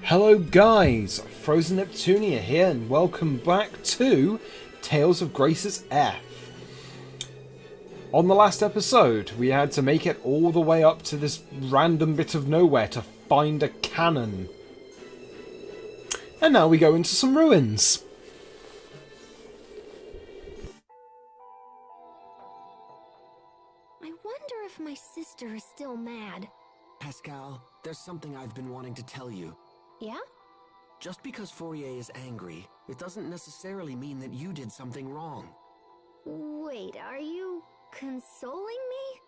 Hello guys, Frozen Neptunia here and welcome back to Tales of Graces F. On the last episode, we had to make it all the way up to this random bit of nowhere to find a cannon. And now we go into some ruins. I wonder if my sister is still mad. Pascal, there's something I've been wanting to tell you. Yeah? Just because Fourier is angry, it doesn't necessarily mean that you did something wrong. Wait, are you consoling me?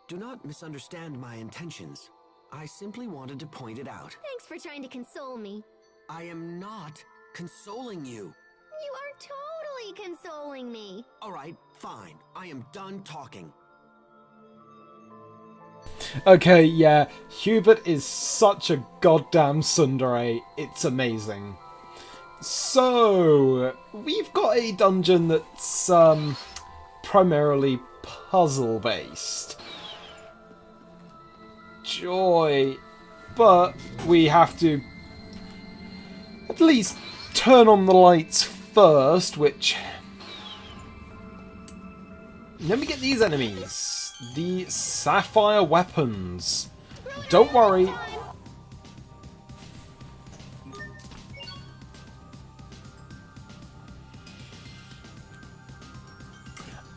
Do not misunderstand my intentions. I simply wanted to point it out. Thanks for trying to console me. I am not consoling you. You are totally consoling me. Alright, fine. I am done talking. Okay, yeah, Hubert is such a goddamn tsundere, it's amazing. So, we've got a dungeon that's primarily puzzle-based. Joy. But we have to at least turn on the lights first, which... Then we get these enemies. The Sapphire Weapons. Don't worry.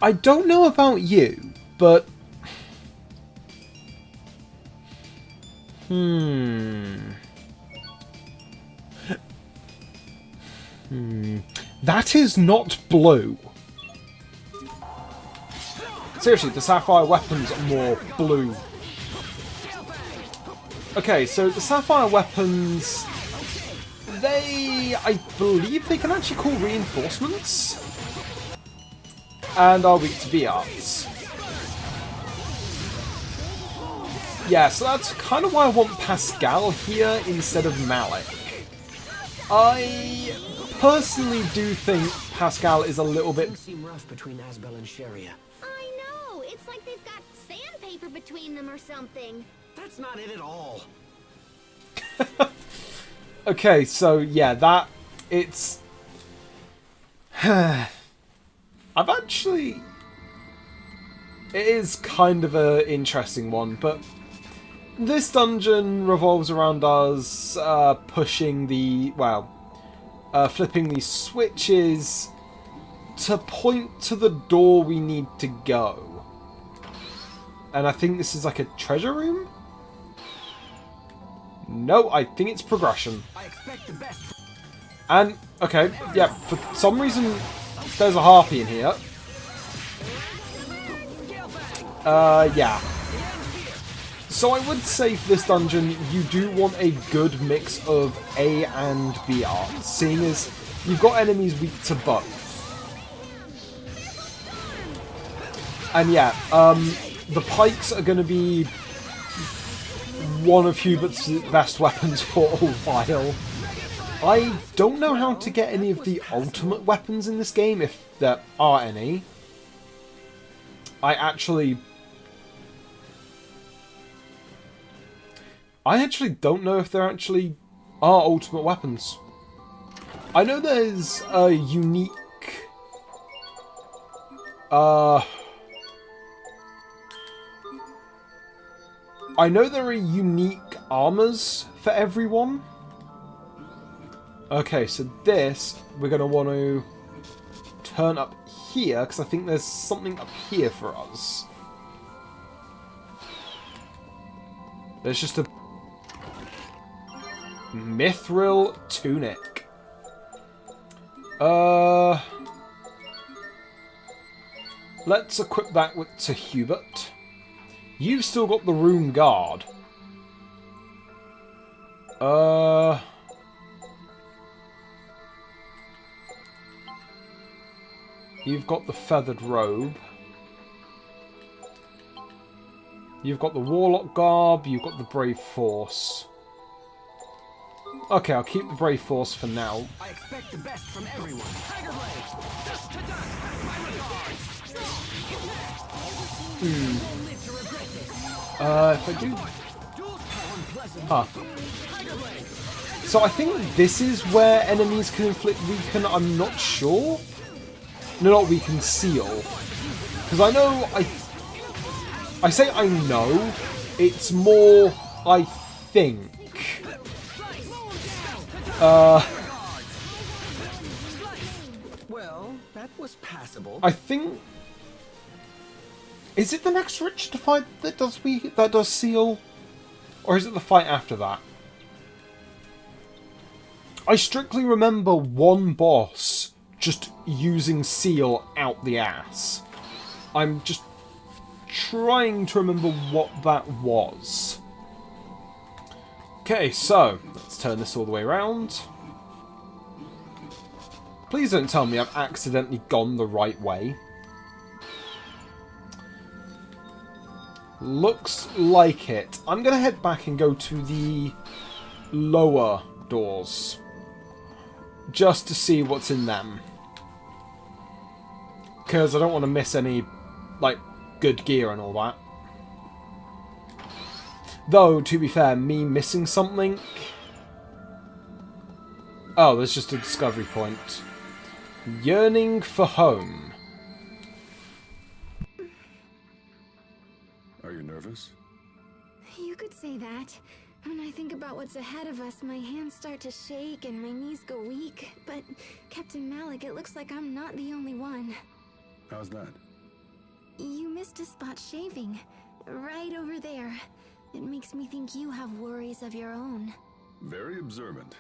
I don't know about you, but... That is not blue. Seriously, the Sapphire Weapons are more blue. Okay, so the Sapphire Weapons... I believe they can actually call reinforcements? And are weak to B-Arts. Yeah, so that's kind of why I want Pascal here instead of Malik. I personally do think Pascal is a little bit... Things seem rough between Asbel and Sharia. I know, it's like they've got sandpaper between them or something. That's not it at all. Okay, so yeah, it's... I've actually... It is kind of an interesting one, but this dungeon revolves around us pushing the... flipping these switches to point to the door we need to go. And I think this is like a treasure room? No, I think it's progression. I expect the best. And, okay, yeah, for some reason there's a harpy in here. Yeah. So I would say for this dungeon, you do want a good mix of A and B art, seeing as you've got enemies weak to both. And yeah, the pikes are going to be one of Hubert's best weapons for a while. I don't know how to get any of the ultimate weapons in this game, if there are any. I actually don't know if there actually are ultimate weapons. I know there's a unique... I know there are unique armors for everyone. Okay, so this, we're going to want to turn up here, because I think there's something up here for us. There's just a Mithril Tunic. Let's equip that to Hubert. You've still got the Rune Guard. You've got the Feathered Robe. You've got the Warlock Garb. You've got the Brave Force. Okay, I'll keep the Brave Force for now. I expect the best from everyone. Tiger Blade! Dust to dust! My regards! If I do... Ah. So I think this is where enemies can inflict weaken. I'm not sure. No, not weaken, seal. Because I know, I say I know. It's more, I think. Well, that was passable. I think. Is it the next Richard fight that does seal, or is it the fight after that? I strictly remember one boss just using seal out the ass. I'm just trying to remember what that was. Okay, so let's turn this all the way around. Please don't tell me I've accidentally gone the right way. Looks like it. I'm going to head back and go to the lower doors. Just to see what's in them. Because I don't want to miss any, like, good gear and all that. Though, to be fair, me missing something... Oh, there's just a discovery point. Yearning for home. Are you nervous? You could say that. When I think about what's ahead of us, my hands start to shake and my knees go weak. But, Captain Malik, it looks like I'm not the only one. How's that? You missed a spot shaving. Right over there. It makes me think you have worries of your own. Very observant.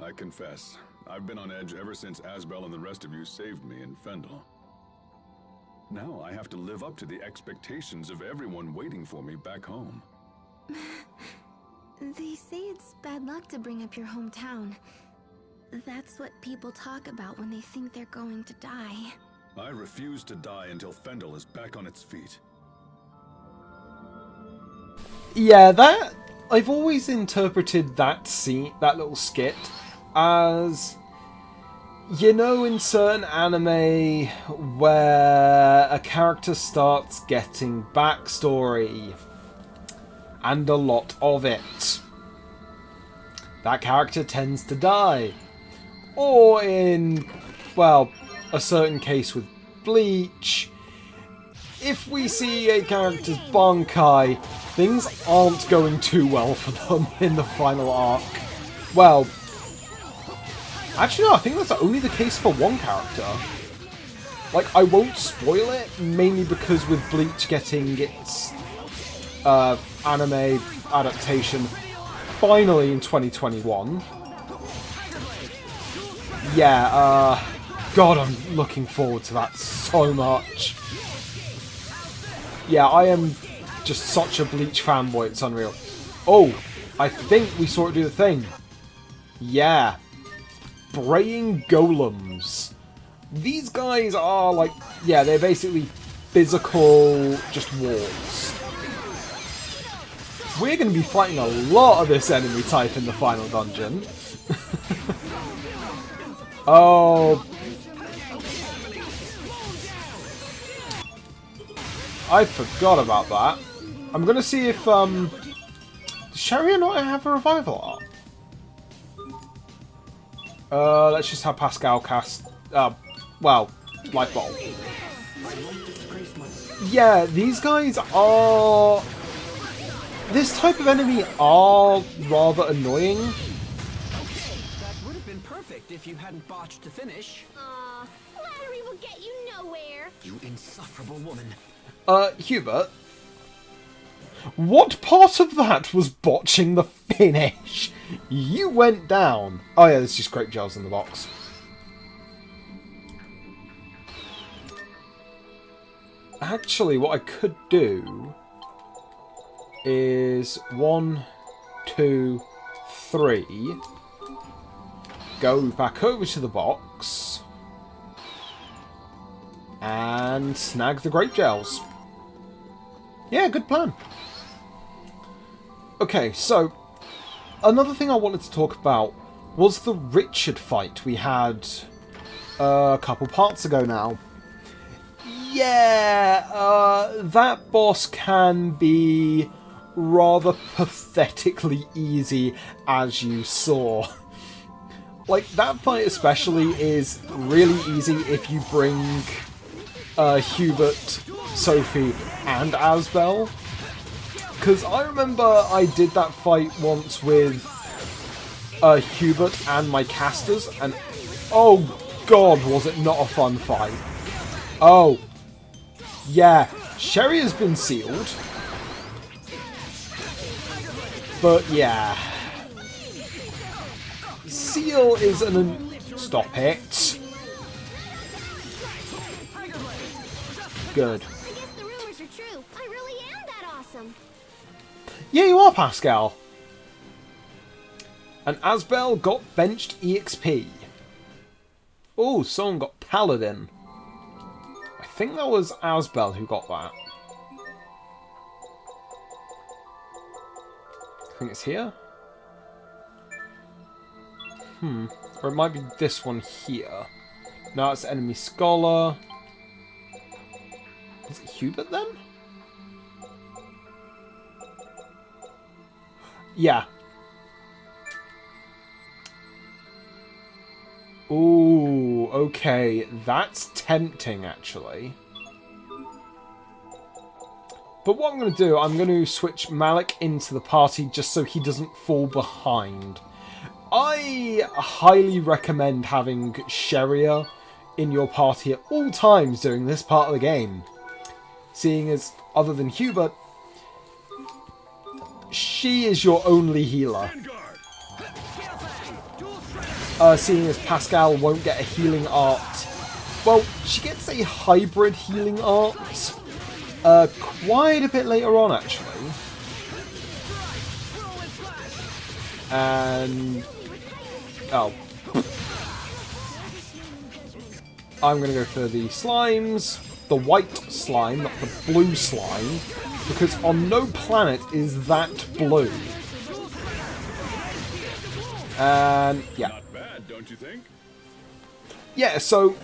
I confess, I've been on edge ever since Asbel and the rest of you saved me in Fendel. Now I have to live up to the expectations of everyone waiting for me back home. They say it's bad luck to bring up your hometown. That's what people talk about when they think they're going to die. I refuse to die until Fendel is back on its feet. Yeah, that... I've always interpreted that scene, that little skit, as... You know, in certain anime where a character starts getting backstory, and a lot of it, that character tends to die. Or in, well, a certain case with Bleach, if we see a character's Bankai, things aren't going too well for them in the final arc. Well, actually no, I think that's only the case for one character. Like, I won't spoil it, mainly because with Bleach getting its anime adaptation finally in 2021. Yeah, God, I'm looking forward to that so much. Yeah, I am just such a Bleach fanboy, it's unreal. Oh, I think we saw it do the thing. Yeah. Braying golems. These guys are like, yeah, they're basically physical, just walls. We're going to be fighting a lot of this enemy type in the final dungeon. Oh. I forgot about that. I'm going to see if, does Sharia not have a revival art? Let's just have Pascal cast, well, Life Bottle. Yeah, these guys are... This type of enemy are rather annoying. That would have been perfect if you hadn't botched the finish. Aw, flattery will get you nowhere. You insufferable woman. Hubert, what part of that was botching the finish? You went down. Oh yeah, there's just grape gels in the box. Actually, what I could do is 1, 2, 3. Go back over to the box and snag the grape gels. Yeah, good plan. Okay, so another thing I wanted to talk about was the Richard fight we had a couple parts ago now. Yeah, that boss can be rather pathetically easy, as you saw. Like, that fight especially is really easy if you bring Hubert, Sophie, and Asbel. Because I remember I did that fight once with Hubert and my casters, and oh god, was it not a fun fight. Oh, yeah, Sherry has been sealed. But yeah. Seal is an... Stop it. Good. I guess the rumors are true. I really am that awesome. Yeah, you are, Pascal. And Asbel got benched EXP. Oh, someone got Paladin. I think that was Asbel who got that. I think it's here. Or it might be this one here. No, it's Enemy Scholar. Is it Hubert then? Yeah. Ooh, okay. That's tempting, actually. But what I'm going to do, I'm going to switch Malik into the party just so he doesn't fall behind. I highly recommend having Sheria in your party at all times during this part of the game. Seeing as, other than Hubert, she is your only healer. Seeing as Pascal won't get a healing art. Well, she gets a hybrid healing art quite a bit later on, actually. And... oh. I'm going to go for the slimes. The white slime, not the blue slime. Because on no planet is that blue. And, yeah. Not bad, don't you think? Yeah, so...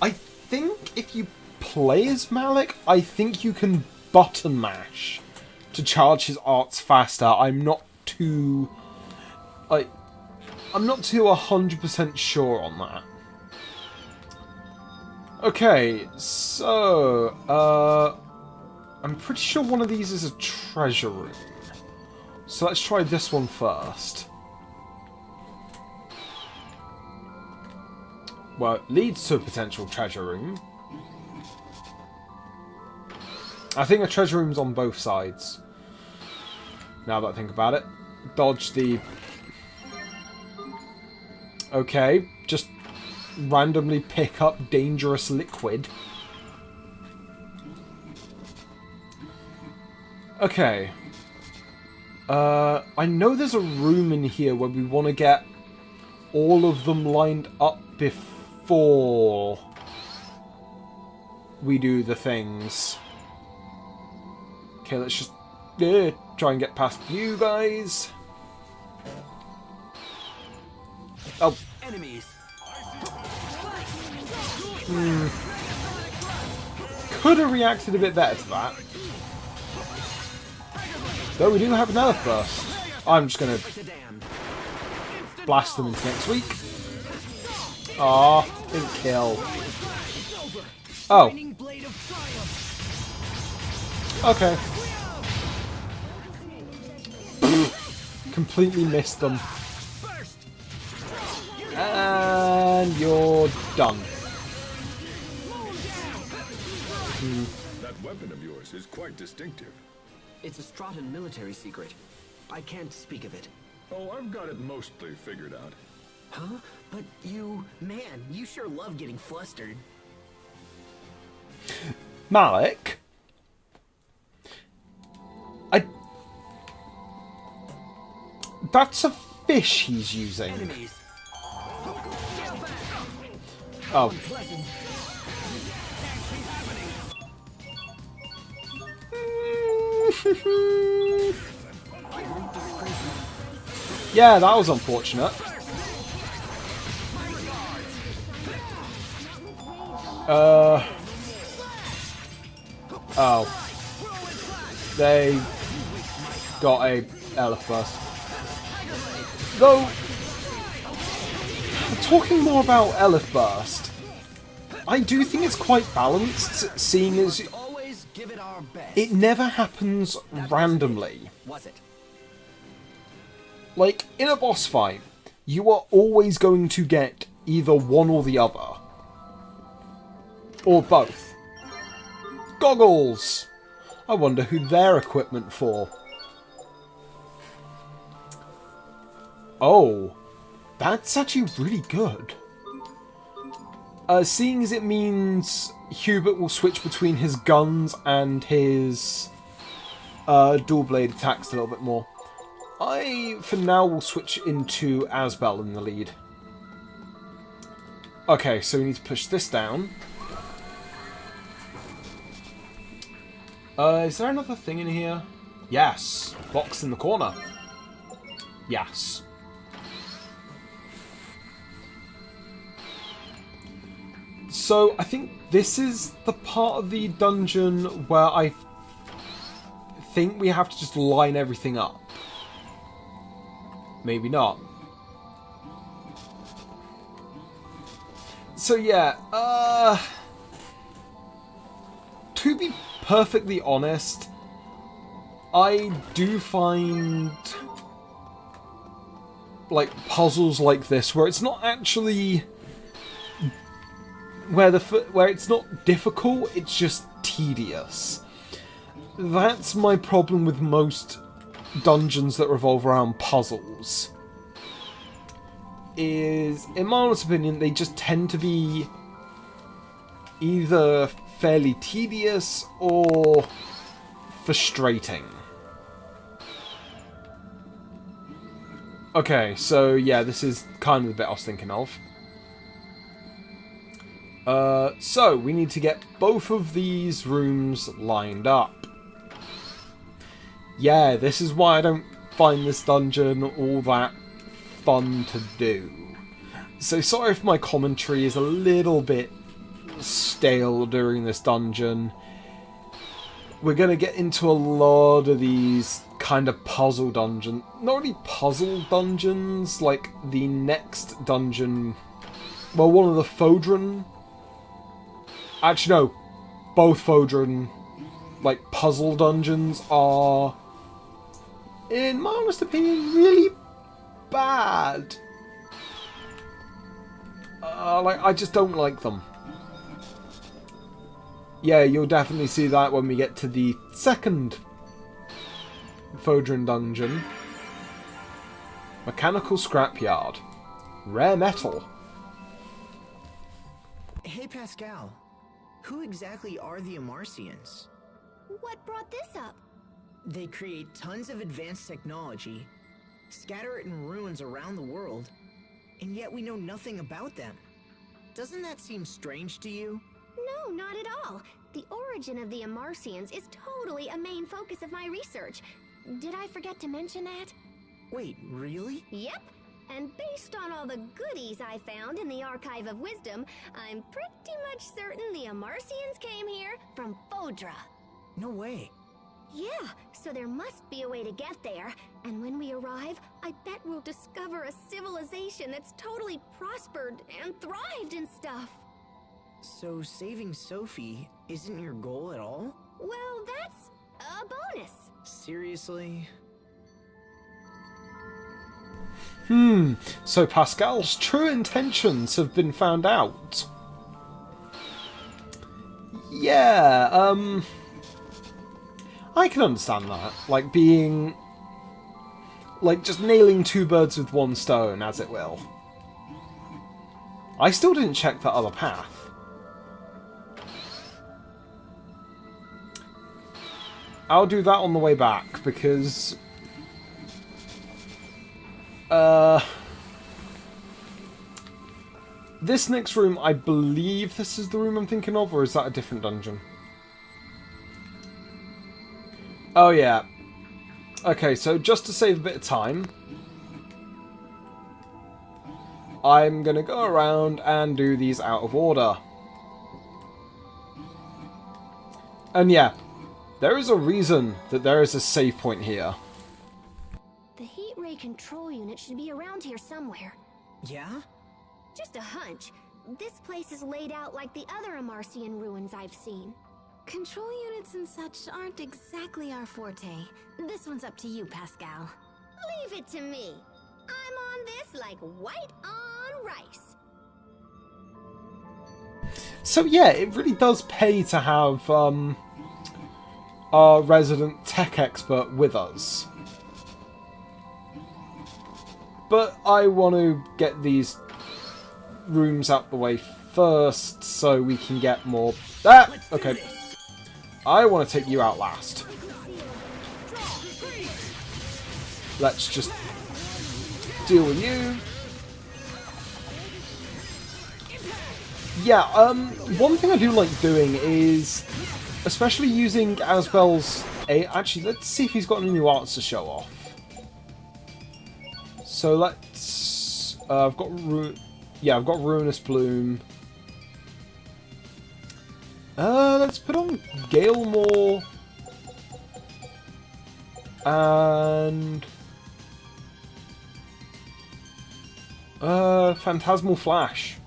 I think if you play as Malik, I think you can button mash to charge his arts faster. I'm not too 100% sure on that. Okay, so I'm pretty sure one of these is a treasure room. So let's try this one first. Well, it leads to a potential treasure room. I think a treasure room's on both sides. Now that I think about it. Dodge the... okay, just randomly pick up dangerous liquid. Okay. I know there's a room in here where we want to get all of them lined up before we do the things. Okay, let's just try and get past you guys. Oh. Enemies. Could have reacted a bit better to that. Though we do have another burst. I'm just going to blast them into next week. Ah, didn't kill. Oh. Okay. Completely missed them. And you're done. That weapon of yours is quite distinctive. It's a Strahtan military secret. I can't speak of it. Oh, I've got it mostly figured out. Huh? But man, you sure love getting flustered. Malik? That's a fish he's using. Enemies. Oh. Yeah, that was unfortunate. Oh. They got a Elf Burst. Though, talking more about Elf Burst, I do think it's quite balanced, seeing as Always give it our best. it never happens randomly. Was it? Like, in a boss fight, you are always going to get either one or the other. Or both. Goggles! I wonder who they're equipment for. Oh, that's actually really good. Seeing as it means Hubert will switch between his guns and his dual blade attacks a little bit more. I, for now, will switch into Asbel in the lead. Okay, so we need to push this down. Is there another thing in here? Yes. Box in the corner. Yes. So, I think this is the part of the dungeon where I think we have to just line everything up. Maybe not. So yeah, to be perfectly honest, I do find like puzzles like this where it's not actually where it's not difficult, it's just tedious. That's my problem with most dungeons that revolve around puzzles. Is, in my honest opinion, they just tend to be either fairly tedious or frustrating. Okay, so yeah, this is kind of the bit I was thinking of. So, we need to get both of these rooms lined up. Yeah, this is why I don't find this dungeon all that fun to do. So sorry if my commentary is a little bit stale during this dungeon. We're going to get into a lot of these kind of puzzle dungeons. Not really puzzle dungeons, like the next dungeon. Well, one of the Fodran. Actually, no. Both Fodran, like, puzzle dungeons are, in my honest opinion, really bad. Like, I just don't like them. Yeah, you'll definitely see that when we get to the second Fodran dungeon. Mechanical Scrapyard. Rare metal. Hey Pascal, who exactly are the Amarcians? What brought this up? They create tons of advanced technology, scatter it in ruins around the world, and yet we know nothing about them. Doesn't that seem strange to you? No, not at all. The origin of the Amarcians is totally a main focus of my research. Did I forget to mention that? Wait, really? Yep. And based on all the goodies I found in the Archive of Wisdom, I'm pretty much certain the Amarcians came here from Fodra. No way. Yeah, so there must be a way to get there. And when we arrive, I bet we'll discover a civilization that's totally prospered and thrived and stuff. So saving Sophie isn't your goal at all? Well, that's a bonus. Seriously? So Pascal's true intentions have been found out. Yeah, I can understand that. Like, being... like, just nailing two birds with one stone, as it will. I still didn't check that other path. I'll do that on the way back, because... this next room, I believe this is the room I'm thinking of, or is that a different dungeon? Oh yeah. Okay, so just to save a bit of time, I'm gonna go around and do these out of order. And yeah, there is a reason that there is a save point here. control unit should be around here somewhere. Yeah? Just a hunch. This place is laid out like the other Amarcian ruins I've seen. Control units and such aren't exactly our forte. This one's up to you, Pascal. Leave it to me. I'm on this like white on rice. So yeah, it really does pay to have our resident tech expert with us. But I want to get these rooms out the way first so we can get more... Ah! Okay. I want to take you out last. Let's just deal with you. Yeah, one thing I do like doing is, especially using Asbel's... Actually, let's see if he's got any new arts to show off. So let's... I've got Ruinous Bloom. Let's put on Galemore. And... Phantasmal Flash.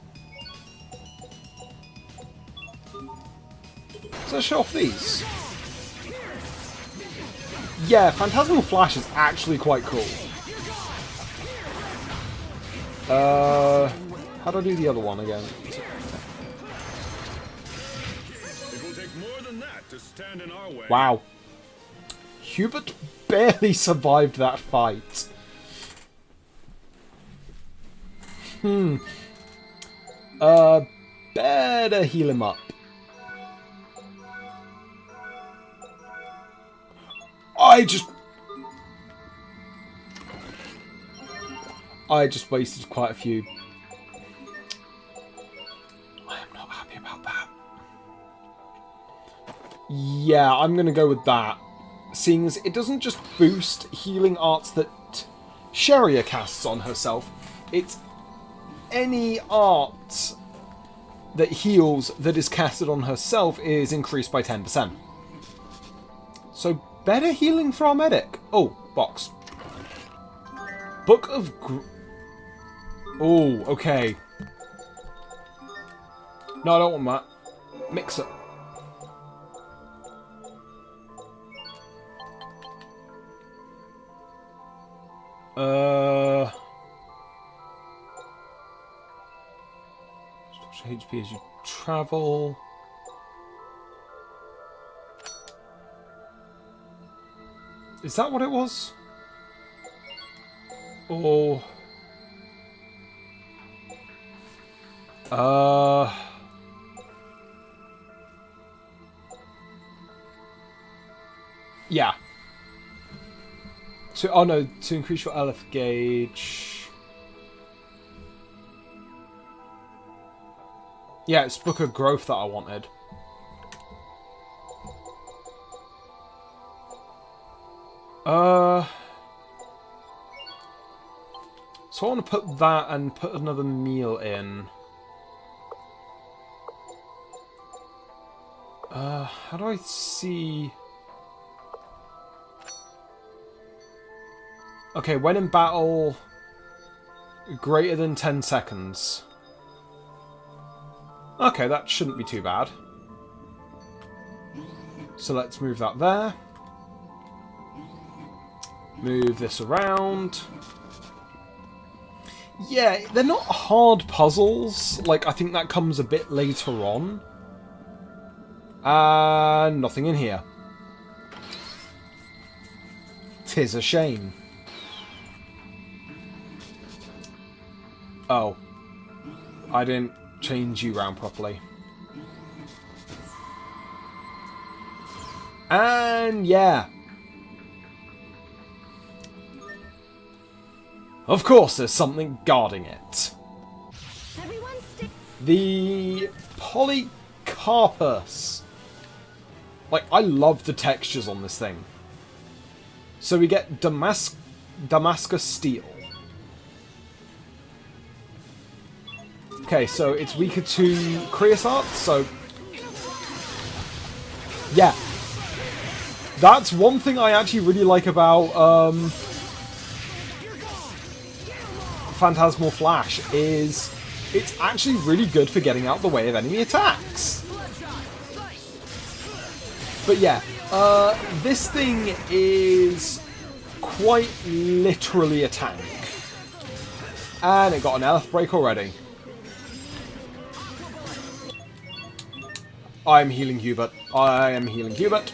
So let's show off these. Yeah, Phantasmal Flash is actually quite cool. How do I do the other one again? It will take more than that to stand in our way. Wow. Hubert barely survived that fight. Better heal him up. I just wasted quite a few. I am not happy about that. Yeah, I'm going to go with that. Seeing as it doesn't just boost healing arts that Sheria casts on herself, it's any art that heals that is casted on herself is increased by 10%. So, better healing for our medic. Oh, box. Book of... Oh, okay. No, I don't want that. Mixer. HP as you travel. Is that what it was? Oh. Yeah. So, oh no, to increase your LF gauge. Yeah, it's Book of Growth that I wanted. So I want to put that and put another meal in. How do I see... Okay, when in battle, greater than 10 seconds. Okay, that shouldn't be too bad. So let's move that there. Move this around. Yeah, they're not hard puzzles. Like, I think that comes a bit later on. And nothing in here. 'Tis a shame. Oh. I didn't change you round properly. And yeah. Of course there's something guarding it. The Polycarpus. Like, I love the textures on this thing. So we get Damascus Steel. Okay, so it's weaker to Creosote, so... Yeah. That's one thing I actually really like about Phantasmal Flash is it's actually really good for getting out the way of enemy attacks. But yeah, this thing is quite literally a tank. And it got an Elf break already. I'm healing Hubert. I am healing Hubert.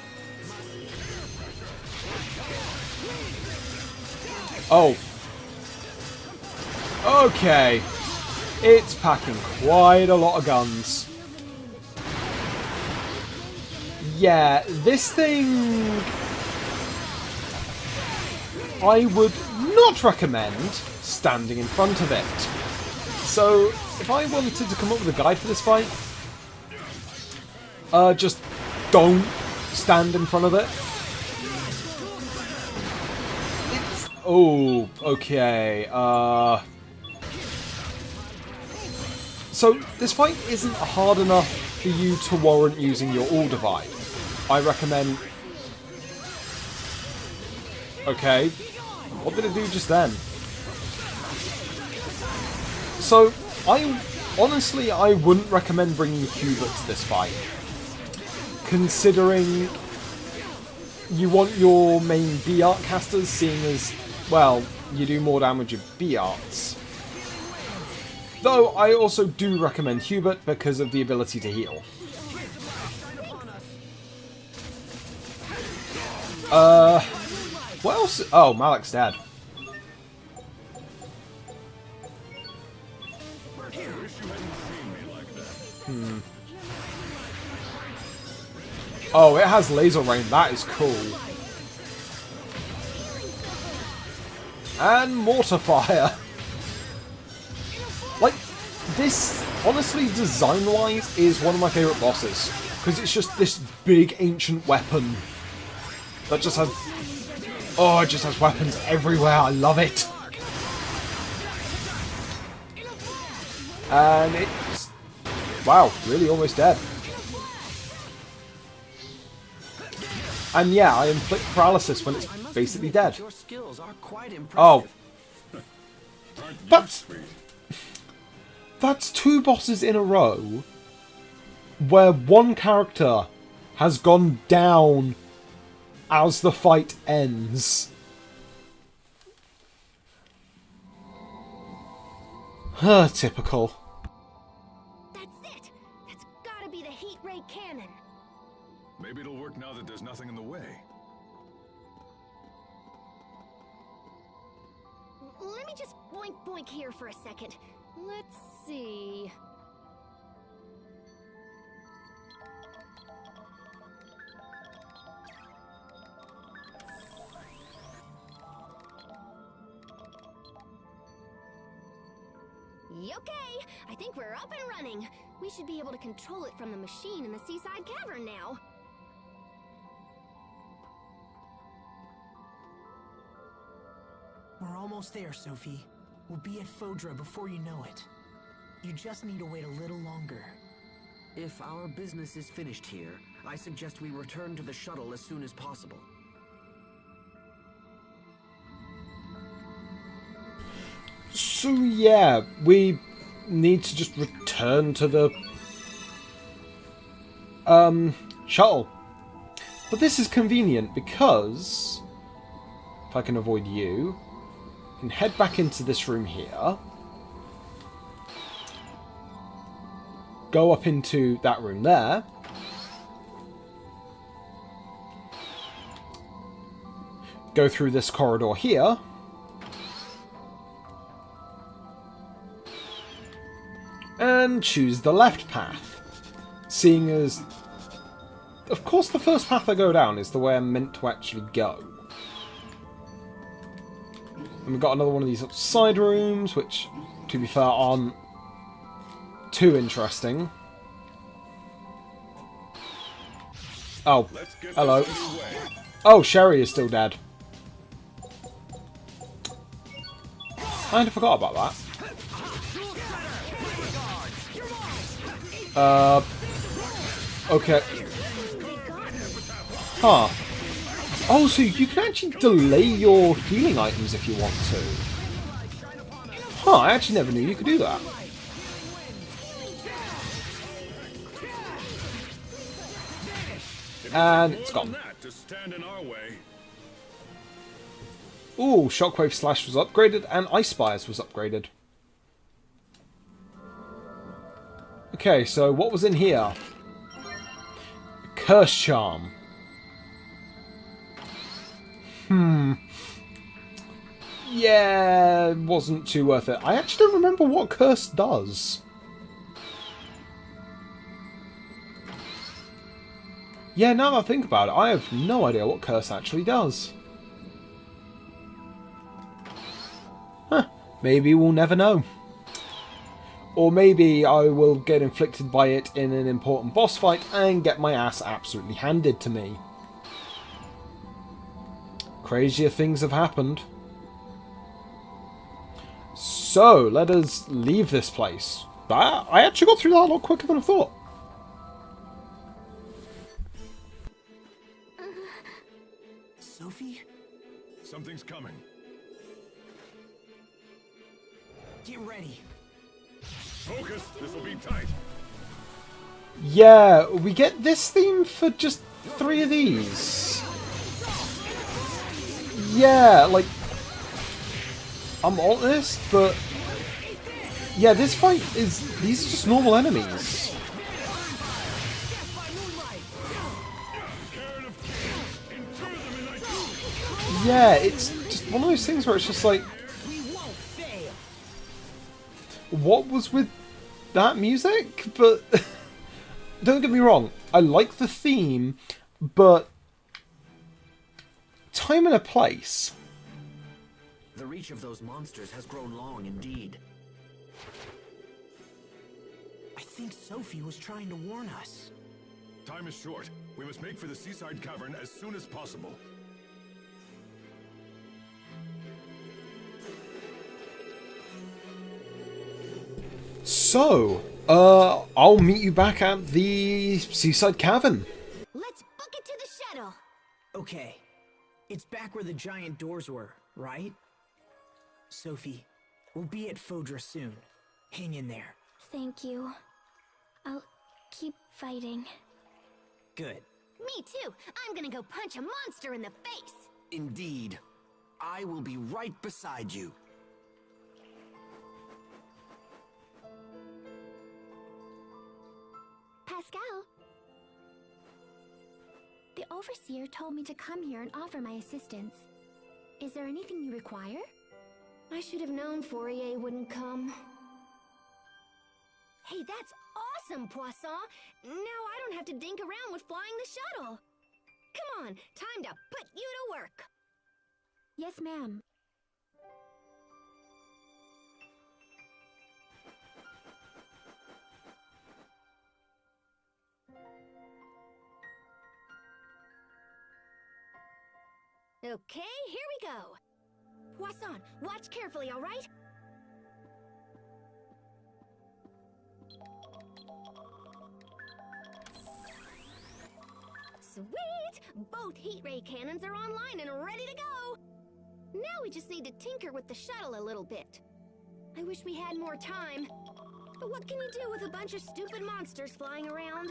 Oh. Okay. It's packing quite a lot of guns. Yeah, this thing... I would not recommend standing in front of it. So, if I wanted to come up with a guide for this fight, just don't stand in front of it. It's... Oh, okay. So, this fight isn't hard enough for you to warrant using your All Divide. I recommend... Okay. What did it do just then? So, honestly, I wouldn't recommend bringing Hubert to this fight. Considering you want your main B-Art casters, seeing as, well, you do more damage with B-Arts. Though, I also do recommend Hubert because of the ability to heal. What else? Oh, Malik's dead. Oh, it has laser rain. That is cool. And mortar fire. Like, this, honestly, design-wise, is one of my favourite bosses. Because it's just this big ancient weapon that just has... Oh, it just has weapons everywhere. I love it. And it's... Wow, really almost dead. And yeah, I inflict paralysis when it's basically dead. Your skills are quite impressive. Oh. That's 2 bosses in a row where one character has gone down as the fight ends. Typical. That's it! That's gotta be the heat ray cannon. Maybe it'll work now that there's nothing in the way. Let me just boink boink here for a second. Let's see. Okay, I think we're up and running. We should be able to control it from the machine in the seaside cavern now. We're almost there, Sophie. We'll be at Fodra before you know it. You just need to wait a little longer. If our business is finished here, I suggest we return to the shuttle as soon as possible. So yeah, we need to just return to the shuttle. But this is convenient because if I can avoid you, I can head back into this room here, go up into that room there, go through this corridor here, and choose the left path, seeing as, of course, the first path I go down is the way I'm meant to actually go. And we've got another one of these side rooms, which, to be fair, aren't too interesting. Oh, hello. Oh, Sherry is still dead. I kind of forgot about that. Okay. Huh. Oh, so you can actually delay your healing items if you want to. Huh, I actually never knew you could do that. And it's gone. That to stand in our way. Ooh, Shockwave Slash was upgraded and Ice Spires was upgraded. Okay, so what was in here? Curse Charm. Yeah, wasn't too worth it. I actually don't remember what Curse does. Yeah, now that I think about it, I have no idea what Curse actually does. Huh, maybe we'll never know. Or maybe I will get inflicted by it in an important boss fight and get my ass absolutely handed to me. Crazier things have happened. So, let us leave this place. I actually got through that a lot quicker than I thought. Sophie? Something's coming. Get ready. Focus. This will be tight. Yeah, we get this theme for just 3 of these. Yeah, like, I'm honest, but yeah, this fight these are just normal enemies. Yeah, it's just one of those things where it's just like, what was with that music? But don't get me wrong, I like the theme, but time and a place. The reach of those monsters has grown long indeed. I think Sophie was trying to warn us. Time is short. We must make for the seaside cavern as soon as possible. So, I'll meet you back at the seaside cavern. Let's book it to the shuttle. Okay. It's back where the giant doors were, right? Sophie, we'll be at Fodra soon. Hang in there. Thank you. I'll keep fighting. Good. Me too. I'm gonna go punch a monster in the face. Indeed. I will be right beside you. Pascal. The Overseer told me to come here and offer my assistance. Is there anything you require? I should have known Fourier wouldn't come. Hey, that's awesome, Poisson! Now I don't have to dink around with flying the shuttle. Come on, time to put you to work. Yes, ma'am. Okay, here we go. Poisson, watch carefully, all right? Sweet! Both heat ray cannons are online and ready to go! Now we just need to tinker with the shuttle a little bit. I wish we had more time. But what can you do with a bunch of stupid monsters flying around?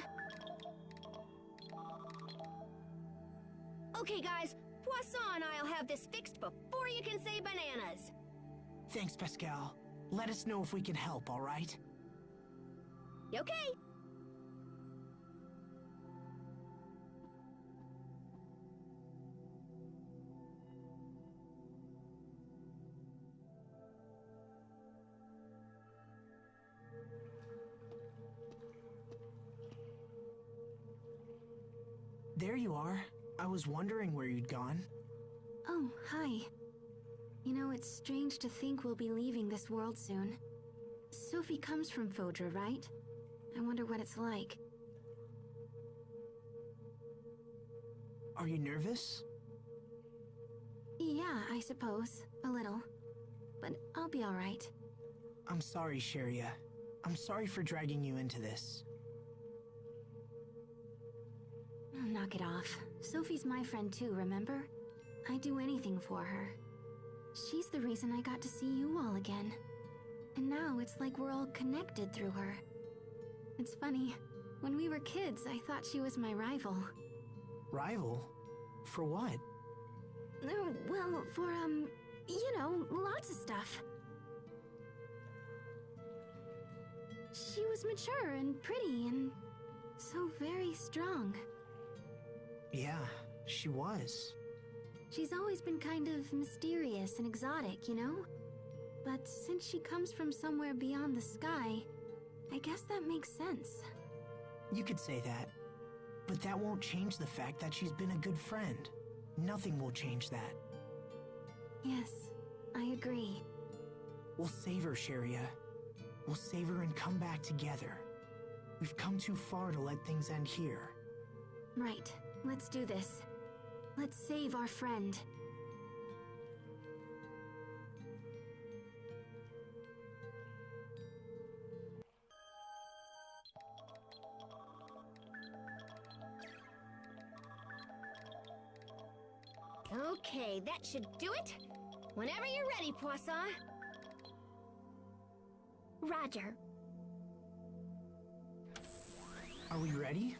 Okay, guys. Poisson and I'll have this fixed before you can say bananas. Thanks, Pascal. Let us know if we can help, all right? Okay. There you are. I was wondering where you'd gone. Oh, hi. You know, it's strange to think we'll be leaving this world soon. Sophie comes from Fodra, right? I wonder what it's like. Are you nervous? Yeah, I suppose. A little. But I'll be alright. I'm sorry, Sheria. I'm sorry for dragging you into this. Oh, knock it off. Sophie's my friend too, remember? I'd do anything for her. She's the reason I got to see you all again. now, it's like we're all connected through her. It's funny. When we were kids, I thought she was my rival. Rival? For what? Well, for, you know, lots of stuff. She was mature and pretty and so very strong. Yeah, she was. She's always been kind of mysterious and exotic, you know? But since she comes from somewhere beyond the sky, I guess that makes sense. You could say that. But that won't change the fact that she's been a good friend. Nothing will change that. Yes, I agree. We'll save her, Sharia. We'll save her and come back together. We've come too far to let things end here. Right, let's do this. Let's save our friend. Okay, that should do it. Whenever you're ready, Poisson. Roger. Are we ready?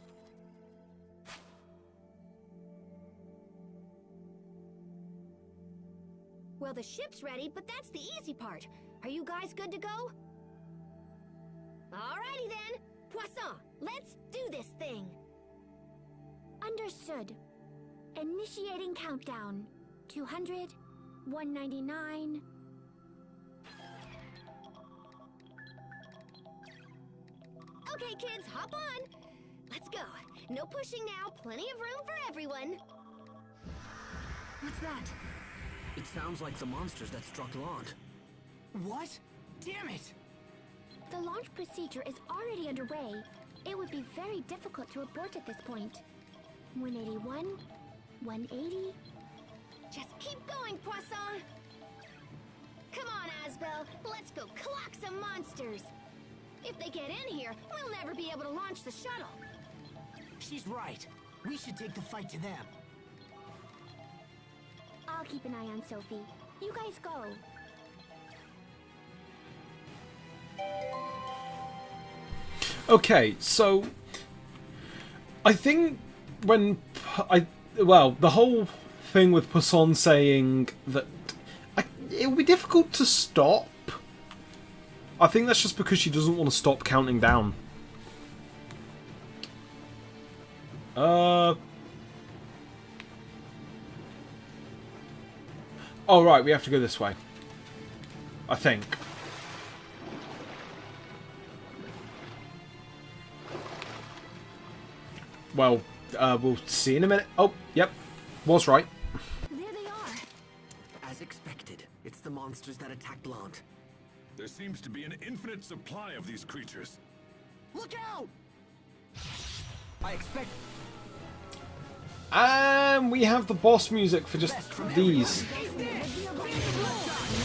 Well, the ship's ready, but that's the easy part. Are you guys good to go? Alrighty then. Poisson, let's do this thing. Understood. Initiating countdown. 200, 199... Okay, kids, hop on. Let's go. No pushing now. Plenty of room for everyone. What's that? It sounds like the monsters that struck Lant. What? Damn it! The launch procedure is already underway. It would be very difficult to abort at this point. 181, 180. Just keep going, Poisson. Come on, Asbel. Let's go clock some monsters. If they get in here, we'll never be able to launch the shuttle. She's right. We should take the fight to them. I'll keep an eye on Sophie. You guys go. Okay, so I think when the whole thing with Poisson saying that it would be difficult to stop. I think that's just because she doesn't want to stop counting down. Oh right, we have to go this way. I think. Well, we'll see in a minute. Oh, yep. Was right. There they are. As expected, it's the monsters that attacked Lant. There seems to be an infinite supply of these creatures. Look out! I expect... And we have the boss music for just these.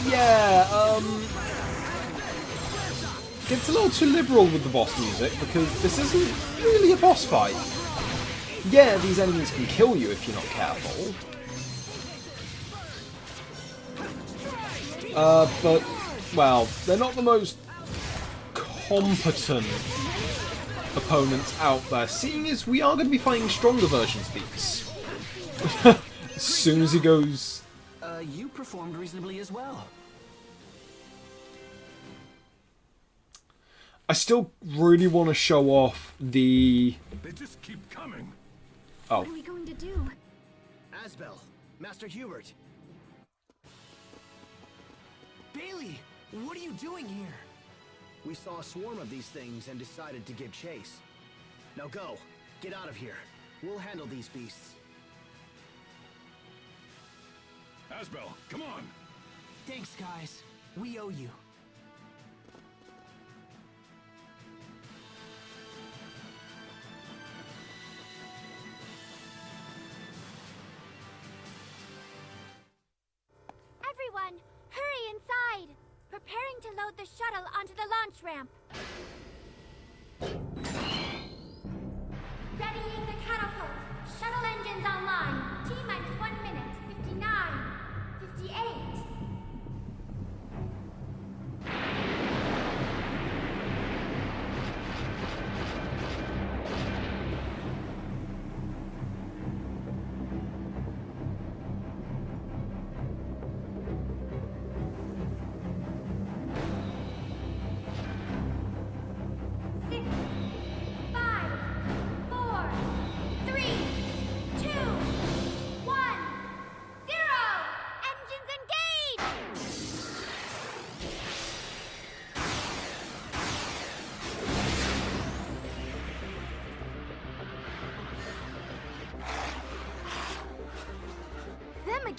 Yeah, it's a little too liberal with the boss music because this isn't really a boss fight. Yeah, these enemies can kill you if you're not careful. But, well, they're not the most competent opponents out there, seeing as we are going to be fighting stronger versions of these. As soon as he goes... you performed reasonably as well. I still really want to show off the... They just keep coming. Oh. What are we going to do? Asbel, Master Hubert. Bailey, what are you doing here? We saw a swarm of these things and decided to give chase. Now go. Get out of here. We'll handle these beasts. Asbel, come on. Thanks, guys. We owe you. Everyone, hurry inside. Preparing to load the shuttle onto the launch ramp. Readying the catapult. Shuttle engines online. T-minus 1 minute. 59. 58.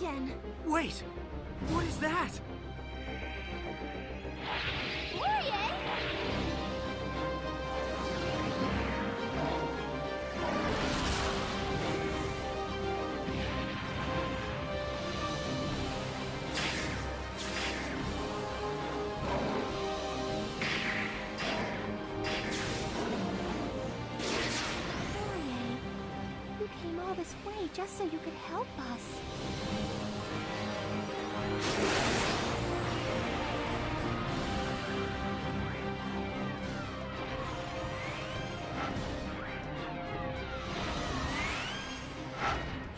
again. Wait! What is that? Fourier! Fourier, you came all this way just so you could help us.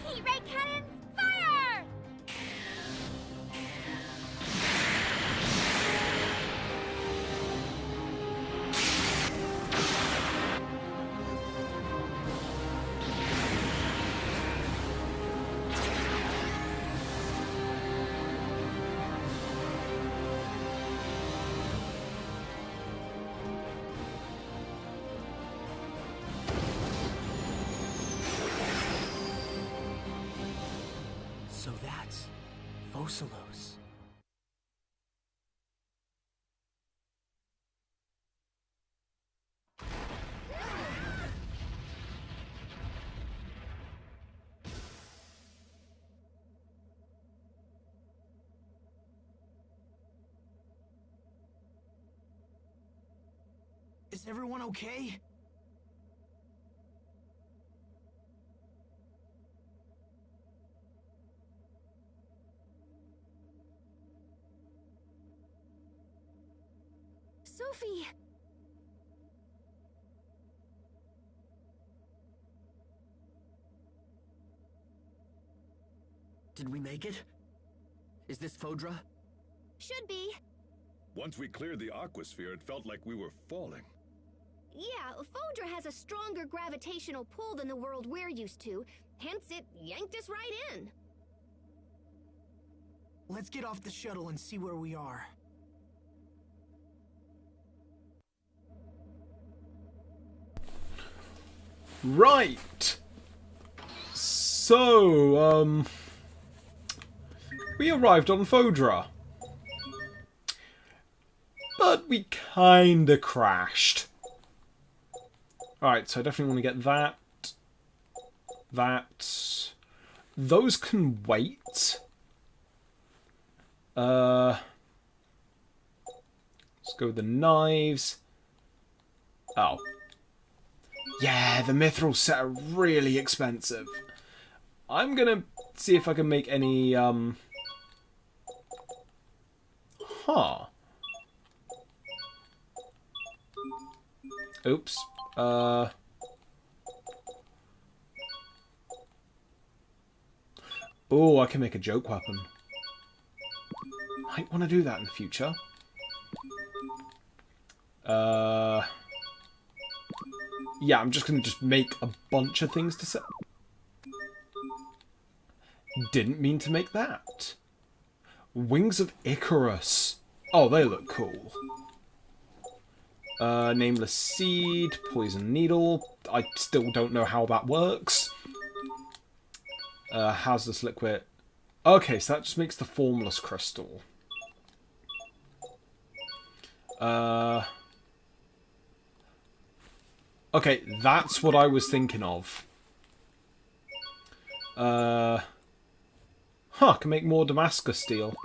Heat ray cannons, fire! So that's Fossilos. Is everyone okay? Sophie! Did we make it? Is this Fodra? Should be. Once we cleared the aquasphere, it felt like we were falling. Yeah, Fodra has a stronger gravitational pull than the world we're used to, hence it yanked us right in. Let's get off the shuttle and see where we are. Right. So, we arrived on Fodra. But we kinda crashed. Alright, so I definitely want to get that. That. Those can wait. Let's go with the knives. Oh. Yeah, the mithril set are really expensive. I'm gonna see if I can make any, Huh. Oops. Oh, I can make a joke weapon. Might want to do that in the future. Yeah, I'm just going to make a bunch of things to sell. Didn't mean to make that. Wings of Icarus. Oh, they look cool. Nameless Seed, Poison Needle. I still don't know how that works. Hazardous Liquid. Okay, so that just makes the Formless Crystal. Okay, that's what I was thinking of. Can make more Damascus steel.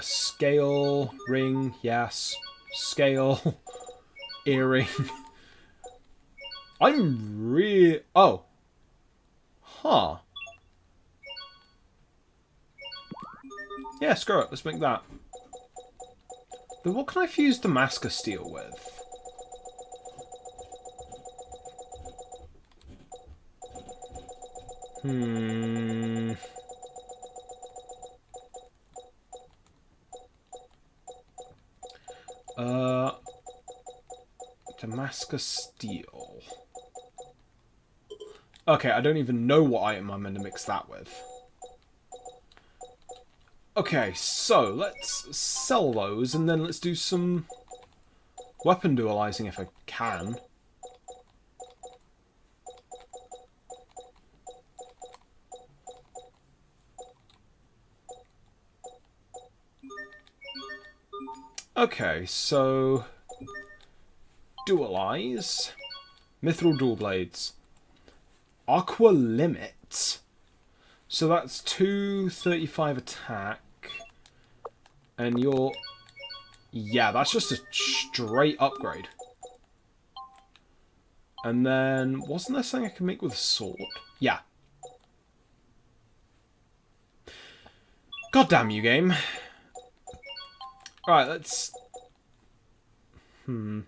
Scale, ring, yes. Scale, earring. I'm really... Oh. Huh. Yeah, screw it. Let's make that. But what can I fuse Damascus steel with? Damascus steel. Okay, I don't even know what item I'm going to mix that with. Okay, so let's sell those and then let's do some weapon dualizing if I can. Okay, so dualize, mithril dual blades, aqua limit. So that's 235 attack, and you're, yeah, that's just a straight upgrade. And then wasn't there something I can make with a sword? Yeah. God damn you, game. Alright, let's... I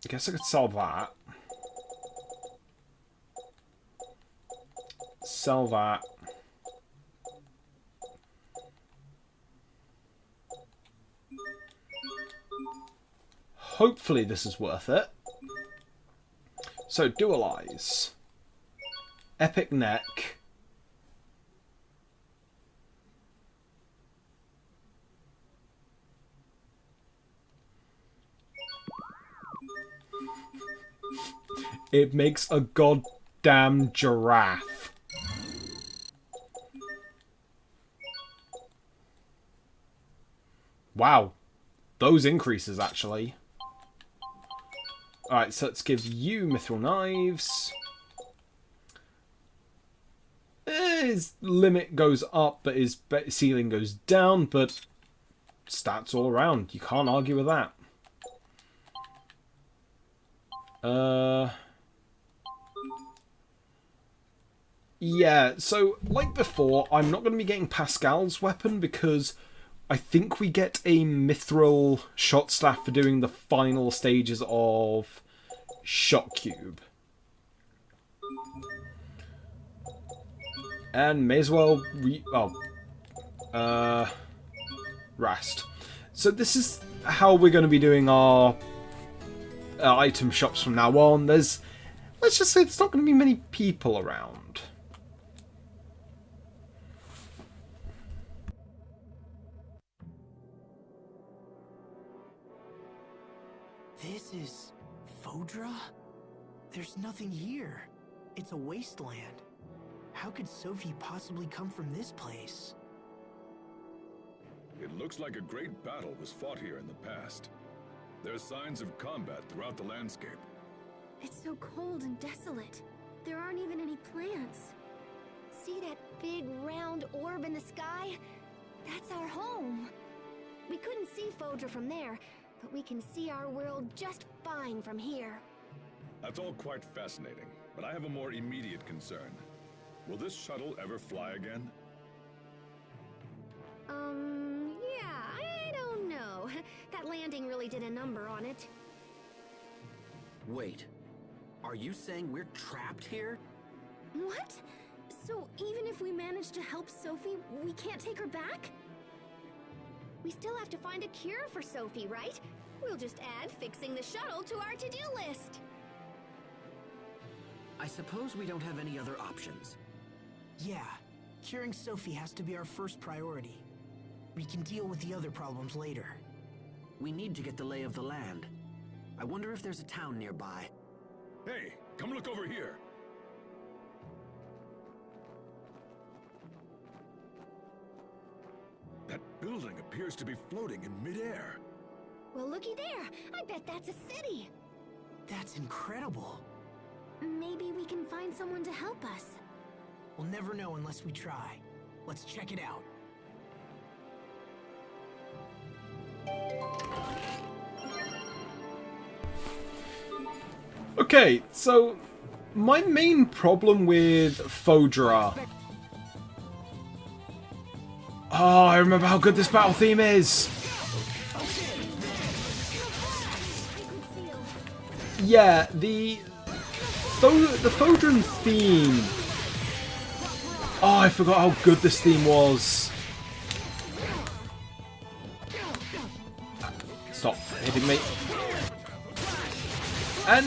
guess I could sell that. Sell that. Hopefully this is worth it. So, dualize. Epic neck. It makes a goddamn giraffe. Wow. Those increases, actually. Alright, so let's give you mithril knives. His limit goes up, but his ceiling goes down, but stats all around. You can't argue with that. Yeah, so like before, I'm not going to be getting Pascal's weapon because I think we get a mithril shot staff for doing the final stages of Shot Cube. And may as well rest. So this is how we're going to be doing our item shops from now on. Let's just say there's not going to be many people around. This is Fodra? There's nothing here. It's a wasteland. How could Sophie possibly come from this place? It looks like a great battle was fought here in the past. There's signs of combat throughout the landscape. It's so cold and desolate. There aren't even any plants. See that big round orb in the sky? That's our home. We couldn't see Fodra from there, but we can see our world just fine from here. That's all quite fascinating, but I have a more immediate concern. Will this shuttle ever fly again? Yeah, I don't know. That landing really did a number on it. Wait, are you saying we're trapped here? What? So even if we manage to help Sophie, we can't take her back? We still have to find a cure for Sophie, right? We'll just add fixing the shuttle to our to-do list. I suppose we don't have any other options. Yeah, curing Sophie has to be our first priority. We can deal with the other problems later. We need to get the lay of the land. I wonder if there's a town nearby. Hey, come look over here. That building appears to be floating in midair. Well, looky there. I bet that's a city. That's incredible. Maybe we can find someone to help us. We'll never know unless we try. Let's check it out. Okay, so my main problem with Fodra... Oh, I remember how good this battle theme is! Yeah, the Fodran theme... Oh, I forgot how good this theme was. Stop hitting me. And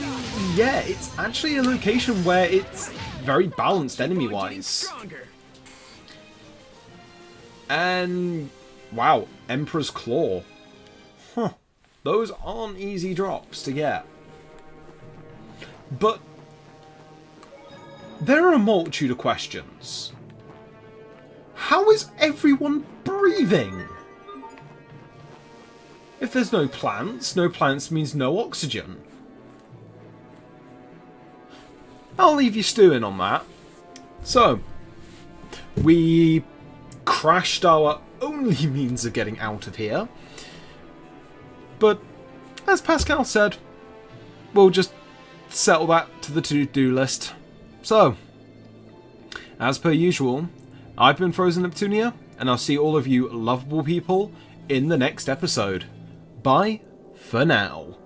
yeah, it's actually a location where it's very balanced enemy-wise. And wow, Emperor's Claw. Huh. Those aren't easy drops to get. But there are a multitude of questions. How is everyone breathing? If there's no plants means no oxygen. I'll leave you stewing on that. So, we crashed our only means of getting out of here. But, as Pascal said, we'll just settle that to the to-do list. So, as per usual, I've been Frozen Neptunia, and I'll see all of you lovable people in the next episode. Bye for now.